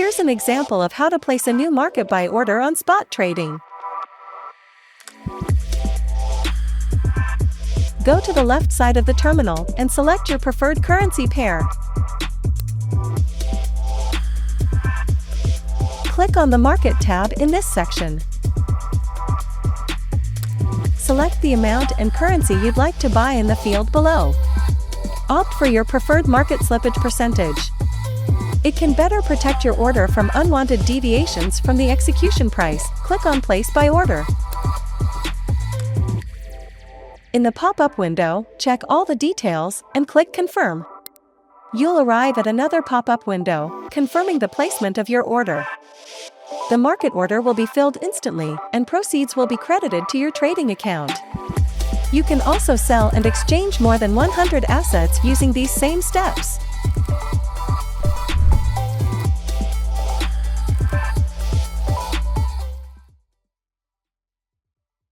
Here's an example of how to place a new market buy order on spot trading. Go to the left side of the terminal and select your preferred currency pair. Click on the Market tab in this section. Select the amount and currency you'd like to buy in the field below. Opt for your preferred market slippage percentage. It can better protect your order from unwanted deviations from the execution price. Click on Place Buy Order. In the pop-up window, check all the details and click Confirm. You'll arrive at another pop-up window, confirming the placement of your order. The market order will be filled instantly, and proceeds will be credited to your trading account. You can also sell and exchange more than 100 assets using these same steps.